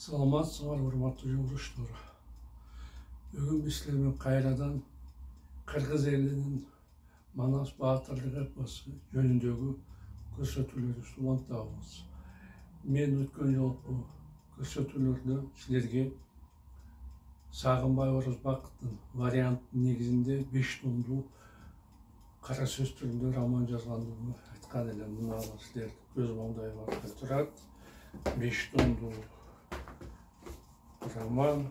Саламатсыңар, урматтуу жолдоштор. Бүгүн биз силермен кайрадан кыргыз элинин Манас баатырлык эпосу жөнүндөгү көрсөтүүлөрүбүздү улантабыз. Мен өткөн жолку көрсөтүүлөрдө силерге Сагынбай Орозбаковдун варианттын негизинде 5 томдуу кара сөз түрүндө роман жазгандыгын айткан элем. Мына силер көз моңдай барып турат. 5 томдуу роман.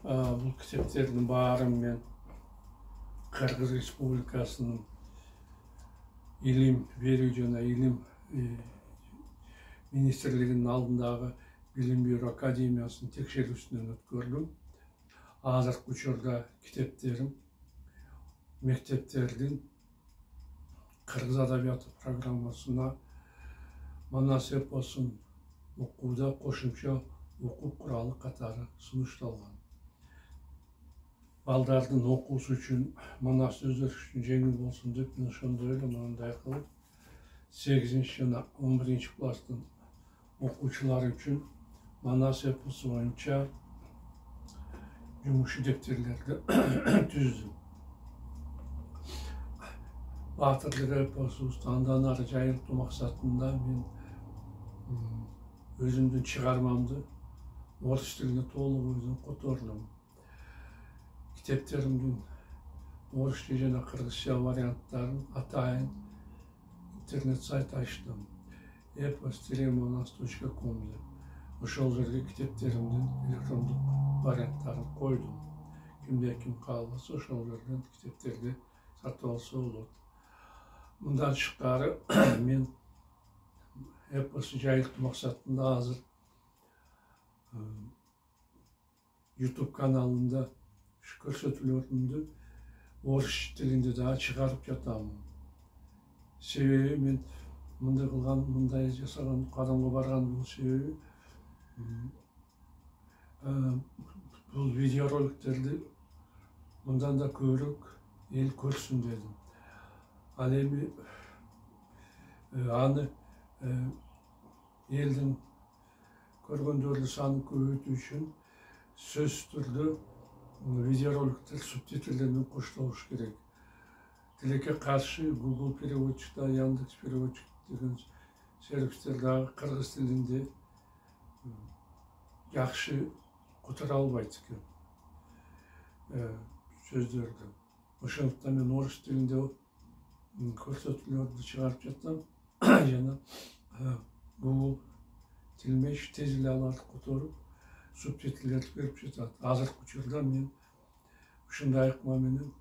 Бул китептердин баарын мен Кыргыз Республикасынын илим берүү жана илим министрлигинин алдындагы билим берүү академиясынын текшерүүсүнөн өткөрдүм. Азыркы учурда китептерим мектептердин кыргыз адабияты программасына Манас эпосун окууда кошумча окуу куралы катары сунушталган. Балдардын окуусу үчүн Манас өздөштү үчүн жеңил болсун деп мен ошондой эле мындай кылып 8 жана 11 класстын окуучулары үчүн Манас эпосу боюнча жумуш дептерлерди түздүм. Баатырлык эпосубузду андан ары жайылтуу максатында мен өзүмдүн чыгармамды орус тилине толук өзүм котордум. Китептеримдин орусча жана кыргызча варианттарын атайын интернет сайт ачтым. epos-manas.com деп. Ошол жерге китептеримдин электрондук варианттарын койдум. Кимде ким кааласа ошол жерден китептерди сатып алса болот. Мындан тышкары мен эпосу жайылтуу максатында азыр YouTube каналында көрсөтүүлөрүмдү орус тилинде да чыгарып жатам. Себеби мен мындай кылган, мындай жасаган кадамга баргандын себеби бул видеороликтерди мындан да көбүрөөк эл көрсүн дедим. Ал эми аны элдин көргөндөрдүн санын көбөйтүү үчүн сөз түрдө видеороликтер субтитрлермен коштолуш керек. Тилекке каршы Google переводчикта, Яндекс переводчик деген сервистер дагы кыргыз тилинде жакшы которо албайт экен сөздөрдү. Ошондуктан мен орус тилинде көрсөтүүлөрдү чыгарып жатам. Жана Google тилмеш тез эле аларды которуп субтитрлерди берип жатат. Азыркы учурда мен ушундай ыкма менен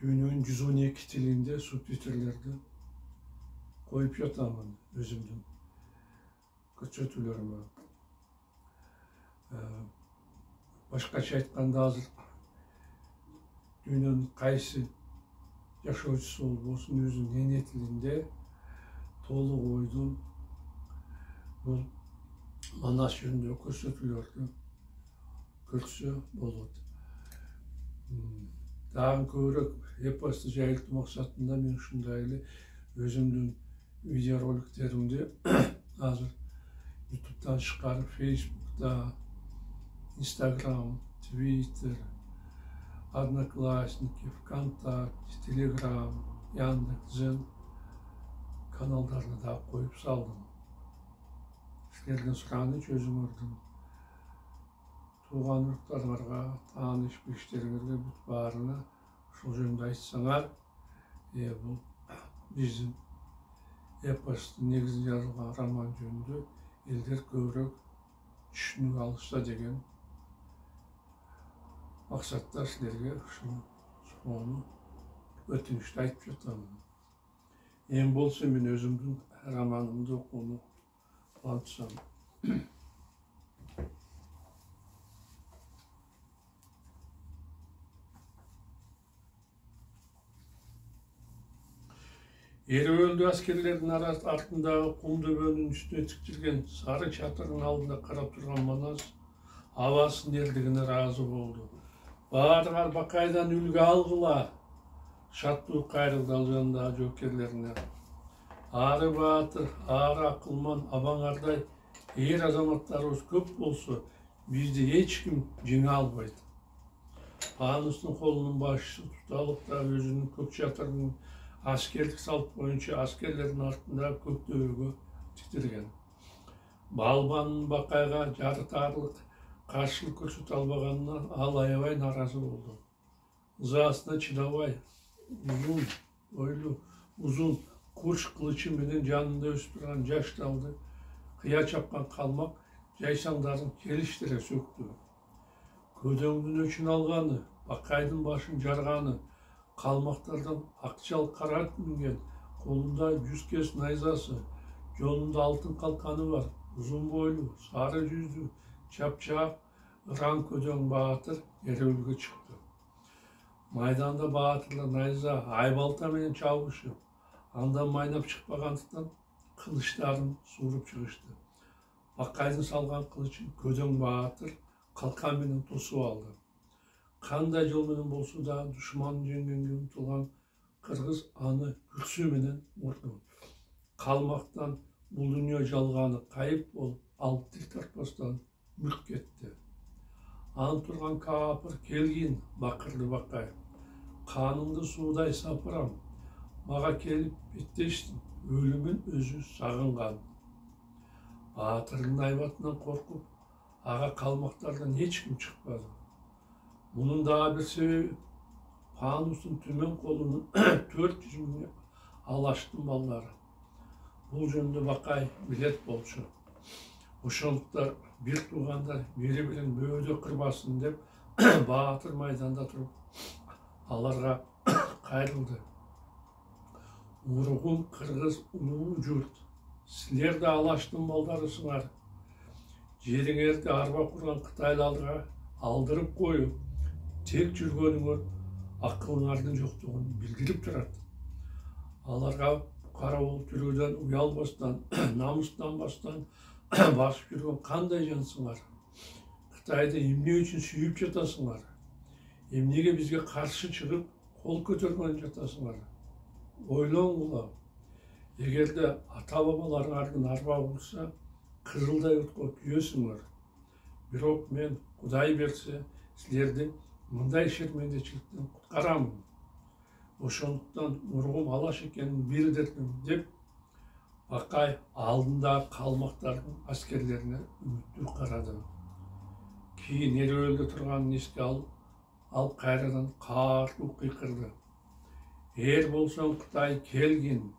дүйнөнүн 112 тилинде субтитрлерди коюп жатамын өзүмдүн көрсөтүүлөрүмө. Башкача айтканда азыр дүйнөнүн кайсы жашоочусу болбосун өзүнүн эне тилинде толук ойдун бул Манас жөнүндө көрсөтүүлөрдү көрсө болот. Дагы көбүрөөк эпосту жайылтуу максатында мен ушундай эле өзүмдүн видеороликтеримди азыр YouTube'дан чыгарып, Facebook'та, Instagram, Twitter, Одноклассники, ВКонтакте, Telegram, Яндекс.Дзен каналдарына да коюп салдым. Силердин сураныч өзүңөрдүн тууган уруктарыңарга, тааныш билиштериңерге бүт баарына ушул жөнүндө айтсаңар, бул биздин эпостун негизинде жазылган роман жөнүндө элдер көбүрөөк түшүнүк алышса деген максатта силерге ушуну өтүнүштү айтып жатамын. Эми болсо мен өзүмдүн романымды окууну улантсам. Эрөөлдүү аскерлердин артындагы кум дөбөнүн үстүнө тиктелген сары чатырдын алдында карап турган Манас абасынын эрдигине ыраазы болду. Баарыңар Бакайдан үлгү алгыла. Шаттуу кайрылды ал жанындагы жоокерлерине. ары батыр, ары акылман, абаңардай эр азаматтарыбыз көп болсо, бизди эч ким жеңе албайт. Панустун колунун башчысы Туталык да өзүнүн көк чатырынын аскерлик салт боюнча аскерлердин артында көк дөбөгө титирген. Балбанын Бакайга жарытарлык каршылык көрсөтө албаганына ал аябай нааразы болду. Ызасына чыдабай, uzun kurş kılıçı менен жанында өсүп турган жаш талды кыя чапкан калмак жайсаңдарын келиштире сөктү. Көдөңдүн өчүн алганы, Бакайдын башын жарганы, калмактардан акчал кара минген, колунда 100 кес найзасы, жонунда алтын калканы бар, uzun бойлуу, сары жүздүү, чапчак, ыран көдөң баатыр эреөлгө чыкты. Майданда баатырлар найза, айбалта менен чабышып, андан майнап чыкпагандыктан кылычтарын сууруп чыгышты. Бакайдын салган кылычын көдөң баатыр калкан менен тосуп алды. Кандай жол менен болсо да душманын жеңгенге умтулган кыргыз аны күрсүү менен урду. Калмактан бул дүйнө жалганы кайып болуп, ал тил тартпастан мүлк кетти. Ан турган каапыр келгин, бакырды Бакай. Каныңды суудай сапырам, мага келип беттештин, өлүмүн өзү сагынган. Баатырдын айбатынан коркуп, ага калмактардан эч ким чыкпады. Мунун дагы бир себеби Панустун түмөн колунун 400 миң алаштын балдары. Бул жөнүндө Бакай билет болчу. Ошондуктан бир туугандар бири-бирин бөөдө кырбасын деп баатыр майданда туруп аларга кайрылды. Ургун кыргыз улуу журт, силер да алаштын балдарысыңар. Жериңерди арба курган кытайларга алдырып коюп, тек жүргөнүңөр акылыңардын жоктугун билдирип турат. Аларга карабул жүрүүдөн уялбастан, намыстанбастан басып жүргөн кандай жансыңар? Кытайды эмне үчүн сүйүп жатасыңар? Эмнеге бизге каршы чыгып кол көтөргөн жатасыңар? Ойлоңгула. Эгерде ата-бабаларыңардын арба болса, кызылдай отко күйөсүңөр. Бирок мен Кудай берсе, силерди мындай шермендечиликтен куткарамын. Ошондуктан ургум алаш экенин билдирдим деп Бакай алдында калмактардын аскерлерине үмүттүү карады. Кийин эреөлдө турганын эске алып, ал кайрадан каартуу кыйкырды. Эр болсоң Кытай келгин,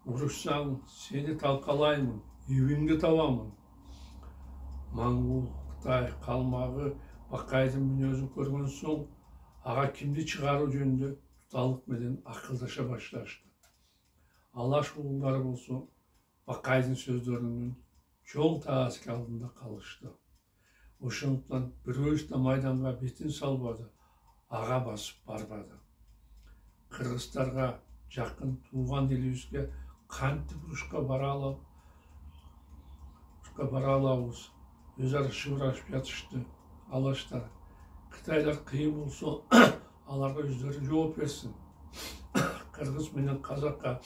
урушсаң сени талкалаймын, ибиңди табамын. Маңгул Кытай калмагы Бакайдын мүнөзүн көргөн соң, ага кимди чыгаруу жөнүндө Туталык менен акылдаша башташты. Алаш улуулары болсо Бакайдын сөздөрүнүн чоң таасири алдында калышты. Ошондуктан бирөөбүз да майданга бетин салбады, ага басып барбады. Кыргыздарга жакын тууган элибизге кантип урушка бара алабыз? Өз ара шыбырашып жатышты алаштар. Кытайлар кыйын болсо аларга өздөрү жооп берсин. Кыргыз менен казакка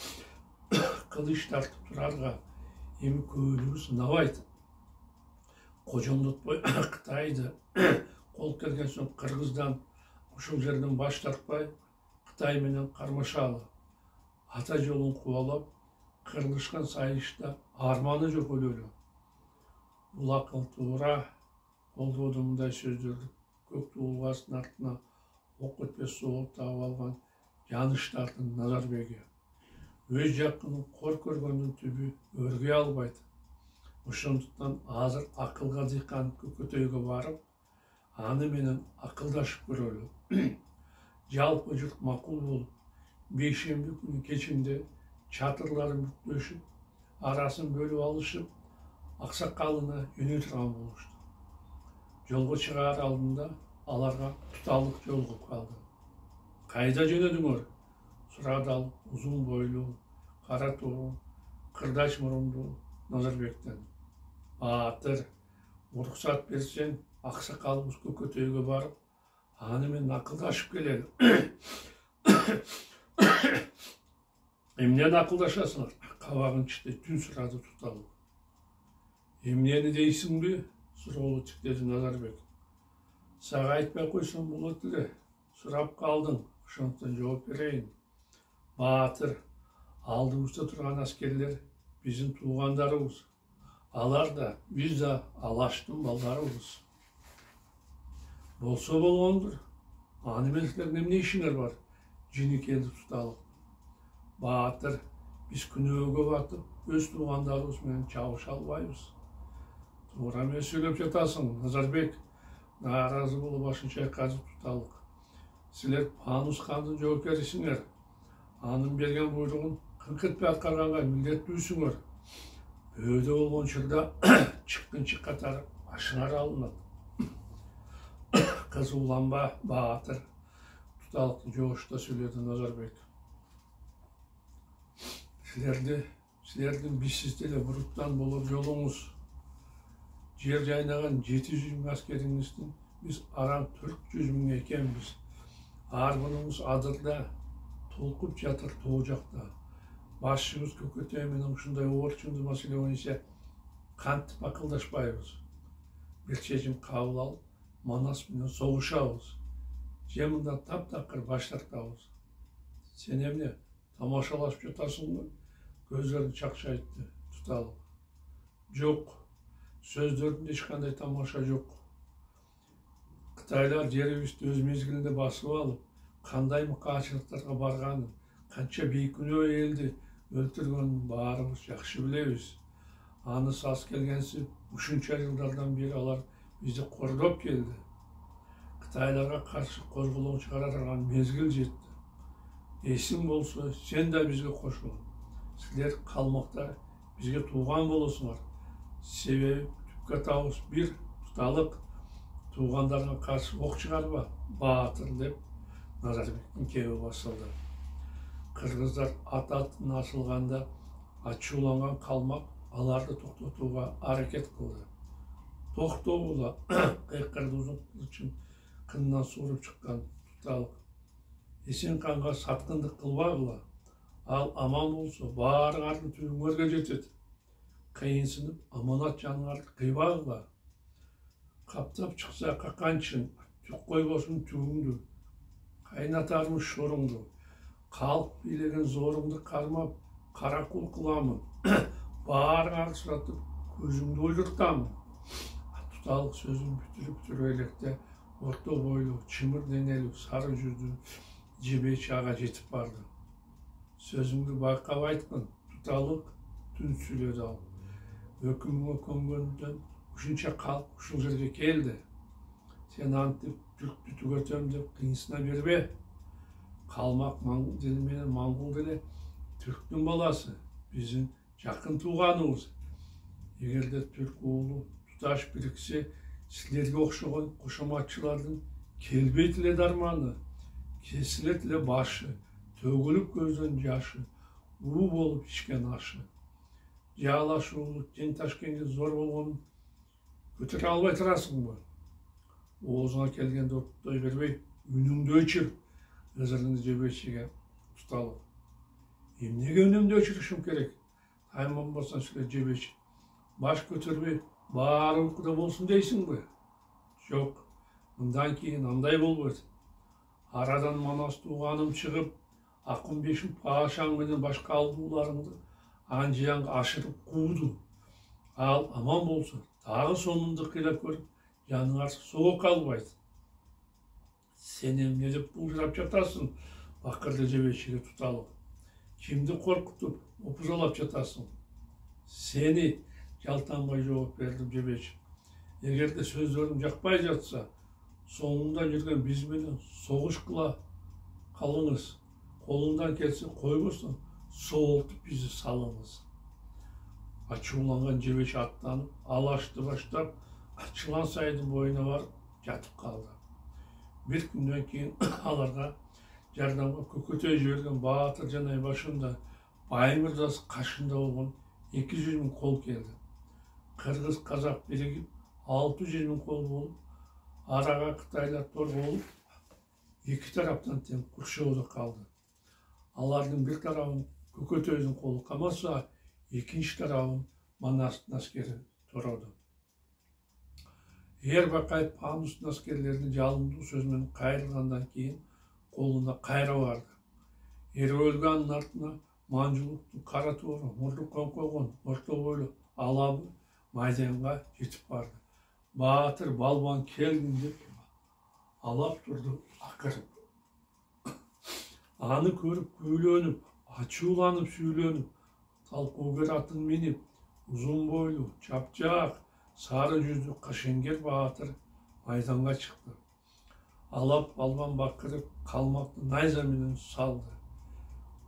кылыч тартып турарга эми көбүнүбүз набайт. Кожондотпой Кытайды кол келген соң Кыргыздан ушул жерден баш тартпай Кытай менен кармашалы. Ата жолун кубалап, кырылышкан сайышта арманы жок өлөлү. Бул акыл туура колдоодо мындай сөздөрдү көк туулгасынын артына ок өтпөс соолук таап алган Жаныштардын Назарбеги. Өз жакынын кор көргөндүн түбү өргөй албайт. Ошондуктан азыр акылга дыйкан Көкөтөйгө барып, аны менен акылдашып көрөлү. Жалпы журт макул болуп, бейшемби күнү кечинде чатырларын бүктөшүп, арасын бөлүп алышып, аксакалына жөнөй турган болушту. Жолго чыгаар алдында аларга Туталык жолугуп калды. Кайда жөнөдүңөр? Сурады ал узун бойлуу, кара тоо, кырдач мурундуу Назарбектен. Баатыр, уруксат берсең, аксакалыбыз Көкөтөйгө барып, аны менен акылдашып келели. Emнен ақылдашасыңар? Қабағын ішті, түн сұрады Тұталық. Emнені дейсің бе? Сұраулы тіктеді Назарбек. Саға айтпай қойсам болады де. Сұрап қалдың, ошондуктан жооп берейин. Баатыр, алдыбызда турган аскерлер биздин туугандарыбыз. Алар да, биз да Алаштын балдарыбыз. Болсо болгондур. Аны менен силердин эмне ишиңер бар? Жини келди Тұталық. Баатыр, биз күнөөгө батып, өз туугандарыбыз менен чабыша албайбыз. Туура эмес сүйлөп жатасың, Назарбек. Нааразы болуп башын чайкады Тұталық. Силер Панус хандын жоопкерисиңер. Анын берген буйругун кыркытпай аткарганга милдеттүүсүңөр. Бөөдө болгон учурда чыккынчы катары башыңар алынат. Кызууланба, Баатыр. Тұталыктын жогушта сүйлөдү Назарбек. Силердин бизсиз деле буруттан болор жолуңуз. Жер жайнаган 700 000 аскериңиздин биз араң 400 000 экенбиз. Арбыныңыз адырда, толкуп жатыр тоо жакта. Башчыбыз Көкөтөй менен ушундай орчунду маселе боюнча кантип акылдашпайбыз. Бир чечим кабыл алып, Манас менен согушабыз. Же мында таптакыр баш тартабыз. Сен эмне тамашалашып жатасыңбы? Көздөрүн чакчайтты Тұталық. Жок, сөздөрүндө эч кандай тамаша жок. Кытайлар жерибизди өз мезгилинде басып алып, кандай мыкаачылыктарга барганын, канча бейкүнөө элди өлтүргөнүн баарыбыз жакшы билебиз. Аны саз келгенсип, ушунча жылдардан бери алар бизди кордоп келди. Кытайларга каршы козголоң чыгара турган мезгил жетти. Эсиң болсо, сен да бизге кошул. Силер калмакта бизге тууган болосуңар. Себеби түпкө табыз бир Тұталық. Туугандарга каршы ок чыгарба, Баатыр деп Назарбектин кеби басылды. Кыргыздар ат-атын асылганда ачууланган калмак аларды токтотууга аракет кылды. Токтогула кыйкырды узун кылычын кынынан сууруп чыккан Тұталық. Эсен канга саткындык кылбагыла. Ал аман болсо баарыңардын түбүңөргө жетет. Кыйынсынып аманат жаныңарды кыйбагыла. Каптап чыкса каканчын, түк койбосун түбүңдү. Кайнатармыш шоруңду. Калк бийлеген зоруңду кармап, каракул кыламын. Баарыңарды суратып, көзүңдү ойдуртамын. Тұталық сөзүн бүтүрүп электе орто бойлуу, чымыр денелүү, сары жүздүү Жебечи ага жетип барды. Сөзүңдү байкап айткын, Тұталық түн сүйлөдү ал. Өкүмүңө көнгөндөн ушунча калк ушул жерге келди. Сен антип түрктү түгөтөм деп кыйынсына бербе. Калмак дили менен моңгол деле түрктүн баласы, биздин жакын тууганыбыз. Эгерде түрк уулу туташ бириксе, силерге окшогон кошоматчылардын келбейт эле дарманы, кесилет эле башы, төгүлүп көздөн жашы, уу болуп ичкен ашы. Жаалашуулук, тең ташкенге зор болгонун көтөрө албай турасыңбы? Оозуңа келгенде октой бербей, үнүңдү өчүр, ызырыңды Жебечиге Тұталық. Эмнеге үнүмдү өчүрүшүм керек? Тайманбастан сүйлөп Жебечи. Баш көтөрбөй, баары уйкуда болсун дейсиңби? Жок, мындан кийин андай болбойт. Арадан Манас тууганым чыгып, Акынбешим Пашаң менен башка алдууларыңды Анжиянга ашырып кууду. Ал аман болсо, дагы сонунду кыйлап көрүп, жаныңар соок албайт. Сен эмне деп булжырап жатасың? Бакырды Жебечиге Тұталық. Кимди коркутуп, опузалап жатасың? Сени жалтанбай жооп берди Жебечи. Эгерде сөздөрүм жакпай жатса, соңунда жүргөн биз менен согуш кыла калыңыз. Колуңдан келсе койбостон, соолтуп бизди салыңыз. Ачууланган Жебечи аттанып, Алашты баштап, Чылан сайдын боюна барып жатып калды. Бир күндөн кийин аларга жардамга Көкөтөй жиберген Баатыр жана башында Бай мырзасы кашында болгон 200 000 кол келди. Кыргыз казак биригип 600 000 кол болуп, арага Кытайлар тор болуп, эки тараптан тең курчоодо калды. Алардын бир тарабын Көкөтөйдүн колу камаса, экинчи тарабын Манастын аскери турду. Эрбакай Пандустун аскерлерине жалындуу сөз менен кайрылгандан кийин колунда кайра барды. Эрөөлгө анын артына манжулуктуу кара тоору мурду коңкойгон орто бойлуу алабы майданга жетип барды. Баатыр балбан келдим деп алап турду акырып. Аны көрүп күйлөнүп, ачууланып сүйлөнүп, талкоогер атын минип, узун бойлуу, чапчак, сары жүздүү Кашенгер баатыр майданга чыкты. Алап балбан бакырып, калмакты найза менен салды.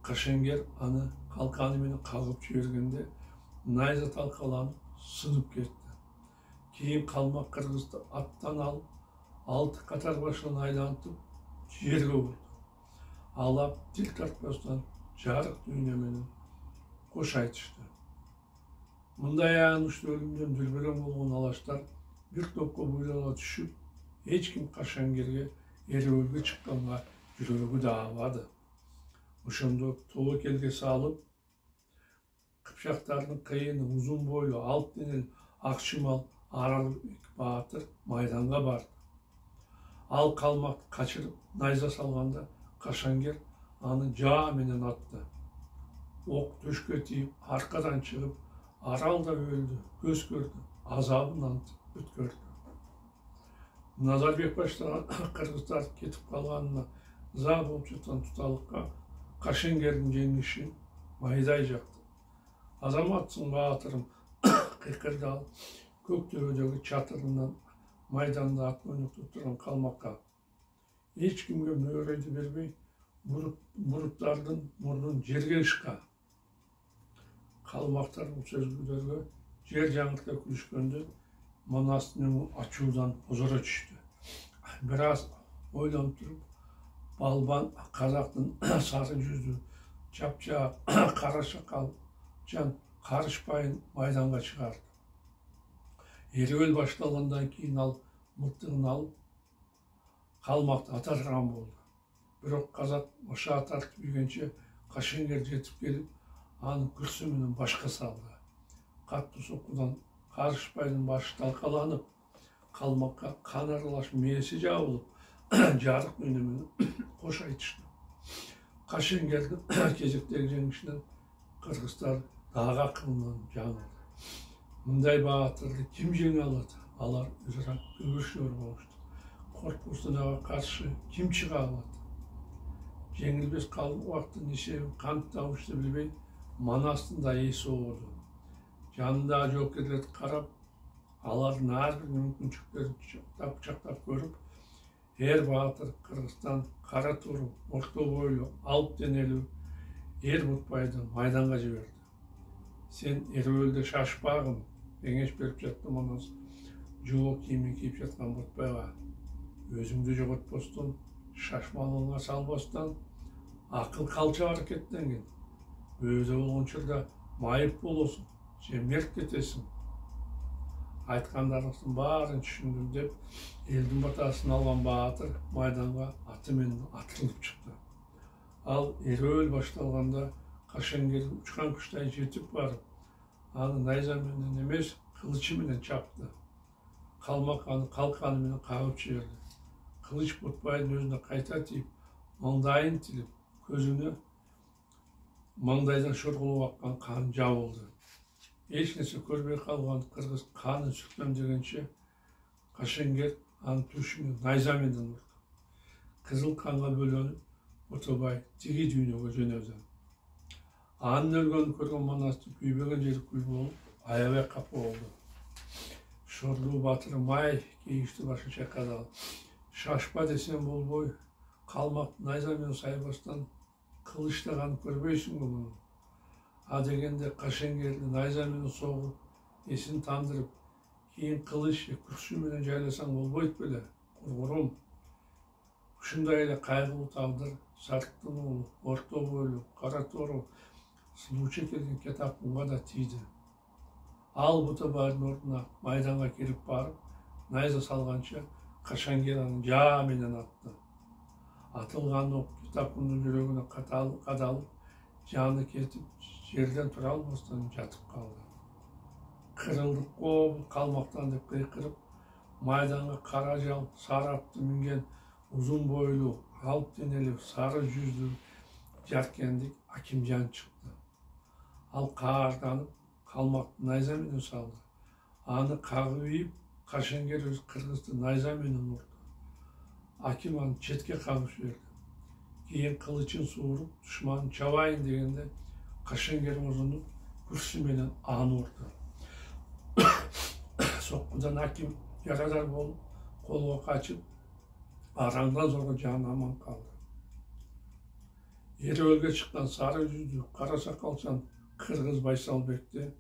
Кашенгер аны калканы менен кагып жибергенде найза талкаланып сынып кетти. Кийин калмак кыргызды аттан алып, 6 катар башын айлантып жерге урду. Алап тил тартпастан жарык дүйнө менен кош айтышты. Мындай аянычтуу өлүмдөн дүрбөлөң болгон алаштар бир топко буйлала түшүп, эч ким Кашенгерге эрөөлгө чыкканга жүрөгү да аабады. Ошондо тобокелге салып, Кыпчактардын кыйыны узун бойлуу, алт денелүү ак чымал Аралбек баатыр майданга барды. Ал калмакты качырып найза салганда Кашенгер аны жаа менен атты. Ок төшкө тийип, аркадан чыгып, Арал да өлдү, көз көрдү, азабын антып өткөрдү. Назарбек баштаган кыргыздар кетип калганына ыза болуп жаткан туталыкка Кашенгердин жеңиши майдай жакты. Азаматсың баатырым, кыйкырды ал көк төбөдөгү чатырынан майданда ат ойноктоп турган калмакка. Эч кимге мөөрөйдү бербей, буруттардын мурдун жерге ышка. Калмактар бул сөзгүлөргө жер жаңыртка күлүшкөндө Манастын өңү ачуудан бозоро түштү. Бир аз ойлонуп туруп, балбан казактын сары жүздүү, чапчак, кара сакал жан Карышбайын майданга чыгарды. Эрөөл башталгандан кийин ал мылтыгын алып, калмакты атарган болду. Бирок казак ошо тартып үйгөнчө Кашенгер жетип келип, аны күрсү менен башка салды. Каттуу соккудан Карышбайдын башы талкаланып, калмакка кан аралаш мээси жабылып, жарык дүйнө менен кош айтышты. Кашенгердин кезектеги жеңишинен кыргыздар дагы акылынан жаңылды. Мындай баатырды ким жеңе алат? Алар өзара күбөшүлөр болушту. Коркунучтарга каршы ким чыга алат? Жеңилбес калмактын эсебин кантип табышты билбей, Манастын да эси ооруду. Жанындагы жоокерлерди карап, алардын ар бир мүмкүнчүлүктөрүн кучактап көрүп, эр баатыр Кыргызстан кара туру, орто бойлуу, алп денелүү эр Бутбайды майданга жиберди. Сен эрөөлдө шашпагын, кеңеш берип жатты Манас. Жоо кийимин кийип жаткан Бутбайга. Өзүңдү жоготпостон, шашмалыңа салбастан, акыл калча аракеттенген. Өзү болгон учурда майып болосуң, сен мерт кетесиң. Айткандарыңыздын баарын түшүндүм деп, элдин батасын алган баатыр майданга аты менен атылып чыкты. Ал эрөөл башталганда Кашенгер учкан куштай жетип барып, аны найза менен эмес, кылычы менен чапты. Калмак аны калканы менен кагып жиберди. Кылыч Бутбайдын өзүнө кайта тийип, маңдайын тилип, көзүнө маңдайдан шоргулуп аккан кан жабылды. Эч нерсе көрбөй калган кыргыз канын сүртөм дегенче Кашенгер анын түшүнө найза менен урду. Кызыл канга бөлөнүп, Бутбай тиги дүйнөгө жөнөдү. Анын өлгөнүн көргөн Манастын күйбөгөн жери күй болуп, аябай капа болду. Шорлуу батыры май кейиштүү башын чайкады ал. Шашпа десем болбой, калмак найза менен сайбастан кылычтаган көрбөйсүңбү муну? А дегенде Кашенгерди найза менен согуп, эсин тандырып, кийин кылыч күрсү менен жайласаң болбойт беле, кургурум. Ушундай эле кайгылуу тагдыр Сарттын уулу, орто бойлуу, кара тору, сулуучу келген Кетапунга да тийди. Ал Бутбайдын ордуна майданга кирип барып, найза салганча Кашенгер аны жаа менен атты. Атылган ок Кетапундун жүрөгүнө кадалып, Canı ketip жерден тұра алмастан жатып қалды. Kırıldık o kalmaktan dep kıykırıp, майданға қара жал, сары атты мінген uzun boylu, alp deneli, sarı yüzlü, жаркенdik Акимжан çıktı. Ал қағарданып, қалмақты найза менен салды. Аны қағып ийіп, Қашенгер өз қырғызды найза менен ұрды. Аким аны четке қағып жіберді. Кейін қылычын суырып, дұшманын чабайын дегенде, Қашенгер ұзынып, күрсіменен аны ұрды. Соққыдан Аким ярадар болып, қолға қачып, араңдан зорға жаны аман қалды. Ереуілге шыққан сары жүзді қара сақалшан Қырғыз Байсалбекті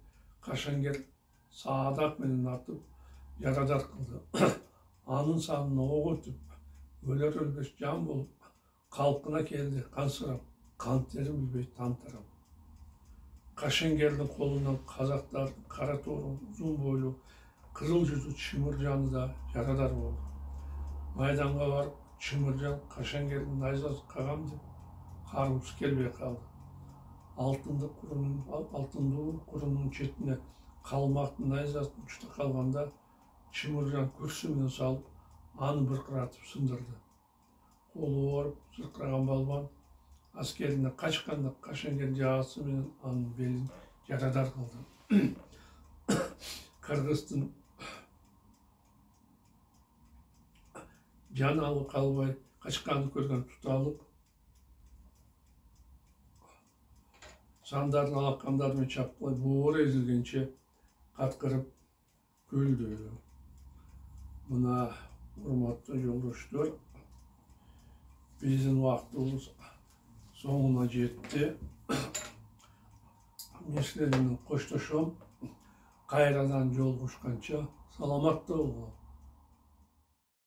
Қашенгер садақ менен атып, ярадар қылды. Анын санына оқ өтіп, өлер өлбес жан болып, қалпына келді қансырап, қан тері білбей тан тарап. Қашенгердің қолынан қазақтардың қара торы, ұзын бойлы, қызыл жүзі Чымыржаны да ярадар болды. Майданға барып, Чымыржан Қашенгердің найзасы қағам деп, қарғысы келбей қалды. Алтынды құрының четіне қалмақтың найзасын ұшты қалғанда, Чымыржан күрсімен салып, аны бұрқыратып сындырды. Қолы орып, зырқыраған балбан, аскеріне қашқанда Қашенгер жағасы менен анын белін ярадар қылды. Қырғыздың жаны алып қалбай, қашқанды көрген тұталып, сандарын алақандарымен шапқылай, буыры езілгенше қатқырып күлді. Мына урматтуу жолдоштор, биздин убактыбыз соңуна жетти. Мен силер менен коштошом. Кайрадан жолугушканча саламатта болуңар.